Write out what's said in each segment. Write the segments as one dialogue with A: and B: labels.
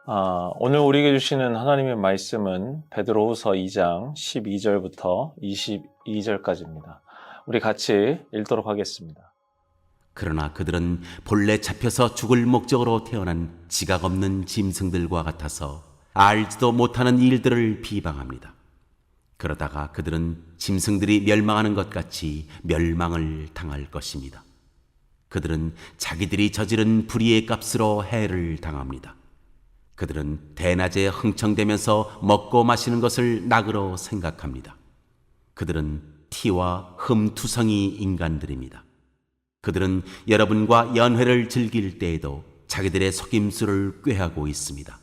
A: 오늘 우리에게 주시는 하나님의 말씀은 베드로후서 2장 12절부터 22절까지입니다. 우리 같이 읽도록 하겠습니다.
B: 그러나 그들은 본래 잡혀서 죽을 목적으로 태어난 지각 없는 짐승들과 같아서 알지도 못하는 일들을 비방합니다. 그러다가 그들은 짐승들이 멸망하는 것 같이 멸망을 당할 것입니다. 그들은 자기들이 저지른 불의의 값으로 해를 당합니다. 그들은 대낮에 흥청대면서 먹고 마시는 것을 낙으로 생각합니다. 그들은 티와 흠투성이 인간들입니다. 그들은 여러분과 연회를 즐길 때에도 자기들의 속임수를 꾀하고 있습니다.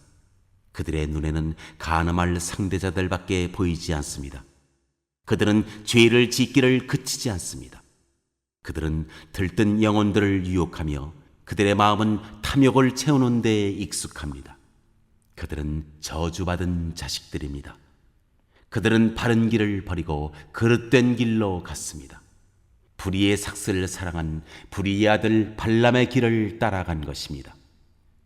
B: 그들의 눈에는 간음할 상대자들밖에 보이지 않습니다. 그들은 죄를 짓기를 그치지 않습니다. 그들은 들뜬 영혼들을 유혹하며 그들의 마음은 탐욕을 채우는 데 익숙합니다. 그들은 저주받은 자식들입니다. 그들은 바른 길을 버리고 그릇된 길로 갔습니다. 불의의 삭슬을 사랑한 불의의 아들 발람의 길을 따라간 것입니다.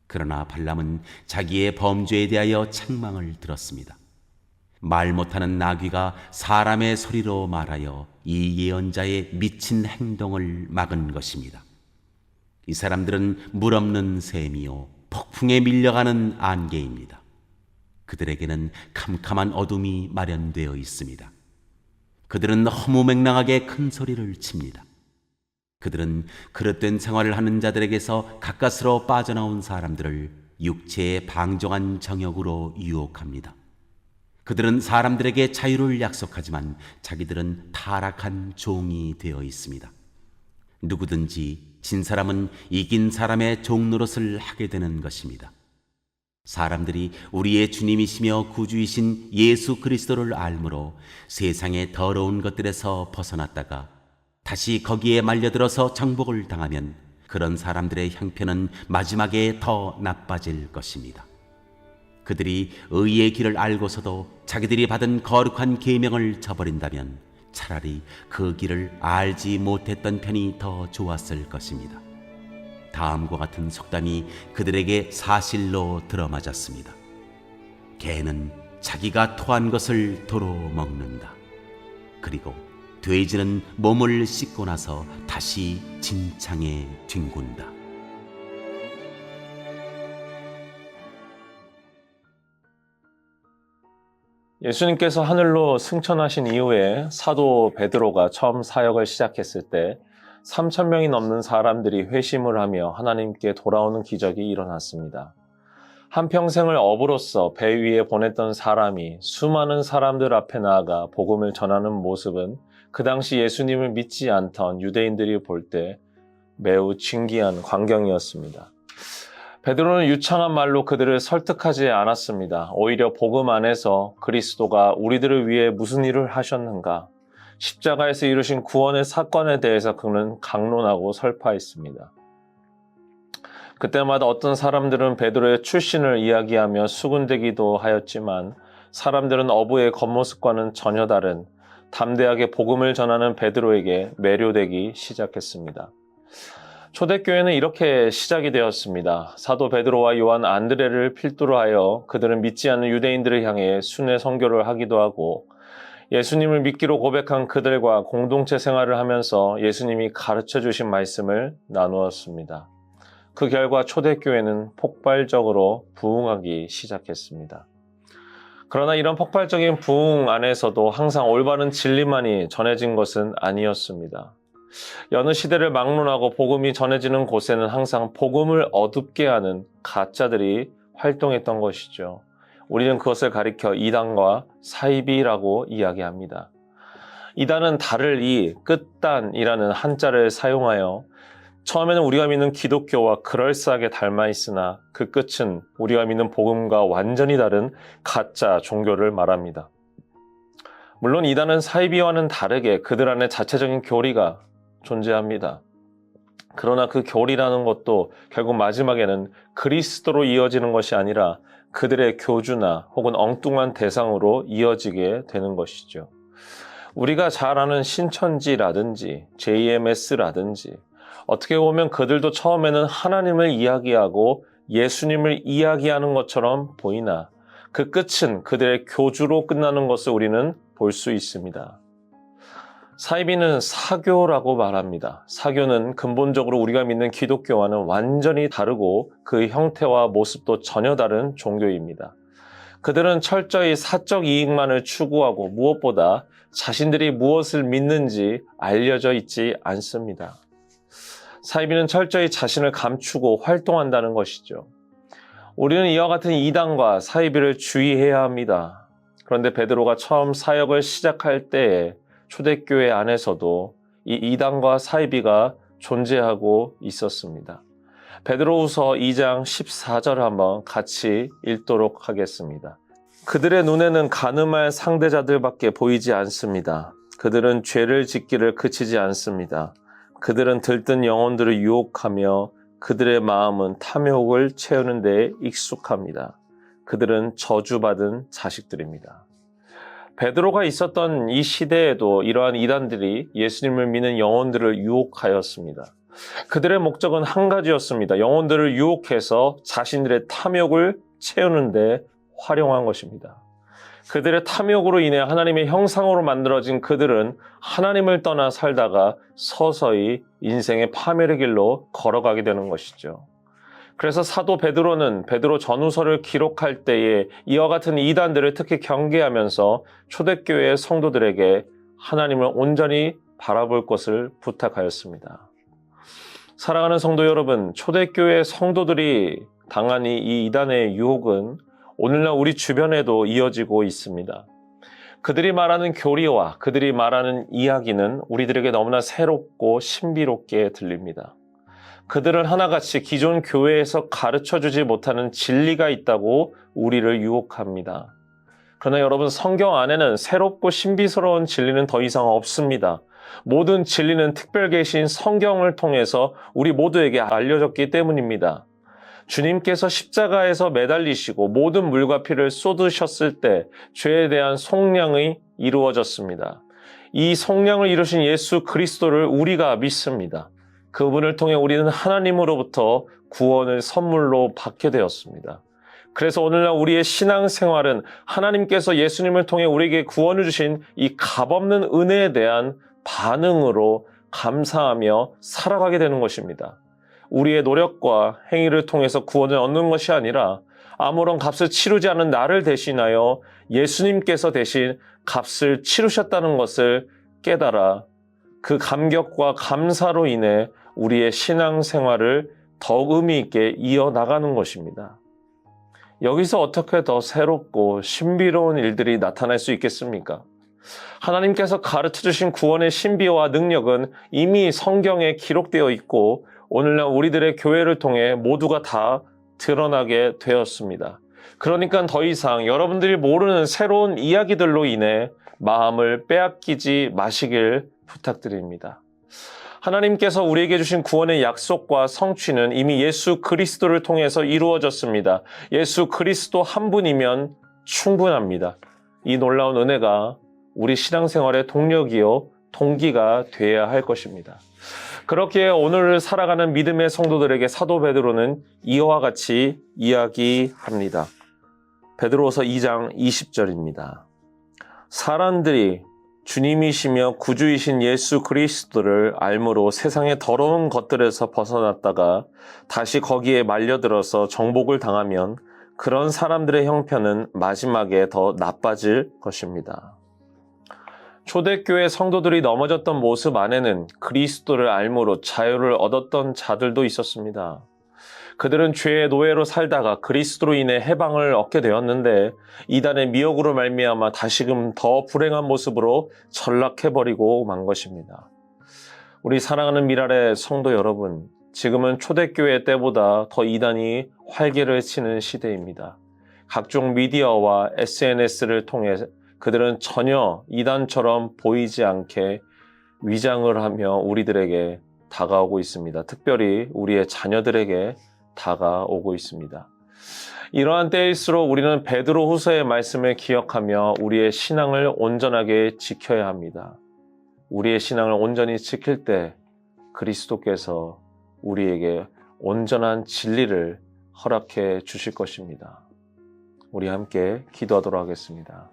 B: 그러나 발람은 자기의 범죄에 대하여 책망을 들었습니다. 말 못하는 나귀가 사람의 소리로 말하여 이 예언자의 미친 행동을 막은 것입니다. 이 사람들은 물 없는 샘이요 폭풍에 밀려가는 안개입니다. 그들에게는 캄캄한 어둠이 마련되어 있습니다. 그들은 허무맹랑하게 큰 소리를 칩니다. 그들은 그릇된 생활을 하는 자들에게서 가까스로 빠져나온 사람들을 육체의 방종한 정욕으로 유혹합니다. 그들은 사람들에게 자유를 약속하지만 자기들은 타락한 종이 되어 있습니다. 누구든지 진 사람은 이긴 사람의 종 노릇을 하게 되는 것입니다. 사람들이 우리의 주님이시며 구주이신 예수 그리스도를 알므로 세상의 더러운 것들에서 벗어났다가 다시 거기에 말려들어서 정복을 당하면 그런 사람들의 형편은 마지막에 더 나빠질 것입니다. 그들이 의의 길을 알고서도 자기들이 받은 거룩한 계명을 저버린다면 차라리 그 길을 알지 못했던 편이 더 좋았을 것입니다. 다음과 같은 속담이 그들에게 사실로 들어맞았습니다. 개는 자기가 토한 것을 도로 먹는다. 그리고 돼지는 몸을 씻고 나서 다시 진창에 뒹군다.
A: 예수님께서 하늘로 승천하신 이후에 사도 베드로가 처음 사역을 시작했을 때 3,000명이 넘는 사람들이 회심을 하며 하나님께 돌아오는 기적이 일어났습니다. 한평생을 어부로서 배 위에 보냈던 사람이 수많은 사람들 앞에 나아가 복음을 전하는 모습은 그 당시 예수님을 믿지 않던 유대인들이 볼 때 매우 신기한 광경이었습니다. 베드로는 유창한 말로 그들을 설득하지 않았습니다. 오히려 복음 안에서 그리스도가 우리들을 위해 무슨 일을 하셨는가, 십자가에서 이루신 구원의 사건에 대해서 그는 강론하고 설파했습니다. 그때마다 어떤 사람들은 베드로의 출신을 이야기하며 수군대기도 하였지만 사람들은 어부의 겉모습과는 전혀 다른 담대하게 복음을 전하는 베드로에게 매료되기 시작했습니다. 초대교회는 이렇게 시작이 되었습니다. 사도 베드로와 요한 안드레를 필두로 하여 그들은 믿지 않는 유대인들을 향해 순회 선교를 하기도 하고 예수님을 믿기로 고백한 그들과 공동체 생활을 하면서 예수님이 가르쳐 주신 말씀을 나누었습니다. 그 결과 초대교회는 폭발적으로 부흥하기 시작했습니다. 그러나 이런 폭발적인 부흥 안에서도 항상 올바른 진리만이 전해진 것은 아니었습니다. 여느 시대를 막론하고 복음이 전해지는 곳에는 항상 복음을 어둡게 하는 가짜들이 활동했던 것이죠. 우리는 그것을 가리켜 이단과 사이비라고 이야기합니다. 이단은 달을 이 끝단이라는 한자를 사용하여 처음에는 우리가 믿는 기독교와 그럴싸하게 닮아 있으나 그 끝은 우리가 믿는 복음과 완전히 다른 가짜 종교를 말합니다. 물론 이단은 사이비와는 다르게 그들 안에 자체적인 교리가 존재합니다. 그러나 그 교리라는 것도 결국 마지막에는 그리스도로 이어지는 것이 아니라 그들의 교주나 혹은 엉뚱한 대상으로 이어지게 되는 것이죠. 우리가 잘 아는 신천지라든지 JMS라든지 어떻게 보면 그들도 처음에는 하나님을 이야기하고 예수님을 이야기하는 것처럼 보이나 그 끝은 그들의 교주로 끝나는 것을 우리는 볼 수 있습니다. 사이비는 사교라고 말합니다. 사교는 근본적으로 우리가 믿는 기독교와는 완전히 다르고 그 형태와 모습도 전혀 다른 종교입니다. 그들은 철저히 사적 이익만을 추구하고 무엇보다 자신들이 무엇을 믿는지 알려져 있지 않습니다. 사이비는 철저히 자신을 감추고 활동한다는 것이죠. 우리는 이와 같은 이단과 사이비를 주의해야 합니다. 그런데 베드로가 처음 사역을 시작할 때에 초대교회 안에서도 이 이단과 사이비가 존재하고 있었습니다. 베드로후서 2장 14절 한번 같이 읽도록 하겠습니다. 그들의 눈에는 간음할 상대자들밖에 보이지 않습니다. 그들은 죄를 짓기를 그치지 않습니다. 그들은 들뜬 영혼들을 유혹하며 그들의 마음은 탐욕을 채우는 데에 익숙합니다. 그들은 저주받은 자식들입니다. 베드로가 있었던 이 시대에도 이러한 이단들이 예수님을 믿는 영혼들을 유혹하였습니다. 그들의 목적은 한 가지였습니다. 영혼들을 유혹해서 자신들의 탐욕을 채우는 데 활용한 것입니다. 그들의 탐욕으로 인해 하나님의 형상으로 만들어진 그들은 하나님을 떠나 살다가 서서히 인생의 파멸의 길로 걸어가게 되는 것이죠. 그래서 사도 베드로는 베드로 전후서를 기록할 때에 이와 같은 이단들을 특히 경계하면서 초대교회의 성도들에게 하나님을 온전히 바라볼 것을 부탁하였습니다. 사랑하는 성도 여러분, 초대교회 성도들이 당한 이 이단의 유혹은 오늘날 우리 주변에도 이어지고 있습니다. 그들이 말하는 교리와 그들이 말하는 이야기는 우리들에게 너무나 새롭고 신비롭게 들립니다. 그들은 하나같이 기존 교회에서 가르쳐주지 못하는 진리가 있다고 우리를 유혹합니다. 그러나 여러분, 성경 안에는 새롭고 신비스러운 진리는 더 이상 없습니다. 모든 진리는 특별 계신 성경을 통해서 우리 모두에게 알려졌기 때문입니다. 주님께서 십자가에서 매달리시고 모든 물과 피를 쏟으셨을 때 죄에 대한 속량이 이루어졌습니다. 이 속량을 이루신 예수 그리스도를 우리가 믿습니다. 그분을 통해 우리는 하나님으로부터 구원을 선물로 받게 되었습니다. 그래서 오늘날 우리의 신앙생활은 하나님께서 예수님을 통해 우리에게 구원을 주신 이 값없는 은혜에 대한 반응으로 감사하며 살아가게 되는 것입니다. 우리의 노력과 행위를 통해서 구원을 얻는 것이 아니라 아무런 값을 치르지 않은 나를 대신하여 예수님께서 대신 값을 치르셨다는 것을 깨달아 그 감격과 감사로 인해 우리의 신앙생활을 더욱 의미 있게 이어나가는 것입니다. 여기서 어떻게 더 새롭고 신비로운 일들이 나타날 수 있겠습니까? 하나님께서 가르쳐주신 구원의 신비와 능력은 이미 성경에 기록되어 있고 오늘날 우리들의 교회를 통해 모두가 다 드러나게 되었습니다. 그러니까 더 이상 여러분들이 모르는 새로운 이야기들로 인해 마음을 빼앗기지 마시길 부탁드립니다. 하나님께서 우리에게 주신 구원의 약속과 성취는 이미 예수 그리스도를 통해서 이루어졌습니다. 예수 그리스도 한 분이면 충분합니다. 이 놀라운 은혜가 우리 신앙생활의 동력이요 동기가 되어야 할 것입니다. 그렇게 오늘을 살아가는 믿음의 성도들에게 사도 베드로는 이와 같이 이야기합니다. 베드로서 2장 20절입니다. 사람들이 주님이시며 구주이신 예수 그리스도를 알므로 세상의 더러운 것들에서 벗어났다가 다시 거기에 말려들어서 정복을 당하면 그런 사람들의 형편은 마지막에 더 나빠질 것입니다. 초대교회 성도들이 넘어졌던 모습 안에는 그리스도를 알므로 자유를 얻었던 자들도 있었습니다. 그들은 죄의 노예로 살다가 그리스도로 인해 해방을 얻게 되었는데 이단의 미혹으로 말미암아 다시금 더 불행한 모습으로 전락해버리고 만 것입니다. 우리 사랑하는 미랄의 성도 여러분, 지금은 초대교회 때보다 더 이단이 활개를 치는 시대입니다. 각종 미디어와 SNS를 통해 그들은 전혀 이단처럼 보이지 않게 위장을 하며 우리들에게 다가오고 있습니다. 특별히 우리의 자녀들에게 다가오고 있습니다. 이러한 때일수록 우리는 베드로 후서의 말씀을 기억하며 우리의 신앙을 온전하게 지켜야 합니다. 우리의 신앙을 온전히 지킬 때 그리스도께서 우리에게 온전한 진리를 허락해 주실 것입니다. 우리 함께 기도하도록 하겠습니다.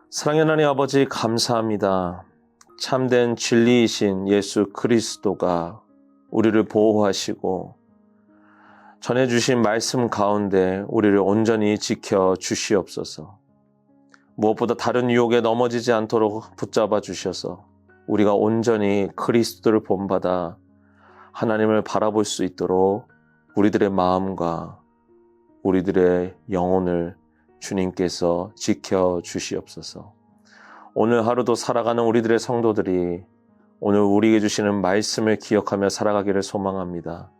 A: 사랑의 하나님 아버지, 감사합니다. 참된 진리이신 예수 그리스도가 우리를 보호하시고 전해주신 말씀 가운데 우리를 온전히 지켜 주시옵소서. 무엇보다 다른 유혹에 넘어지지 않도록 붙잡아 주셔서 우리가 온전히 그리스도를 본받아 하나님을 바라볼 수 있도록 우리들의 마음과 우리들의 영혼을 주님께서 지켜 주시옵소서. 오늘 하루도 살아가는 우리들의 성도들이 오늘 우리에게 주시는 말씀을 기억하며 살아가기를 소망합니다.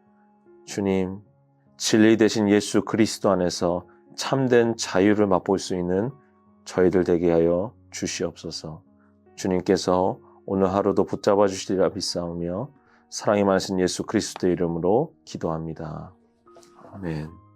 A: 주님, 진리 되신 예수 그리스도 안에서 참된 자유를 맛볼 수 있는 저희들 되게 하여 주시옵소서. 주님께서 오늘 하루도 붙잡아 주시리라 믿사오며 사랑이 많으신 예수 그리스도의 이름으로 기도합니다. 아멘.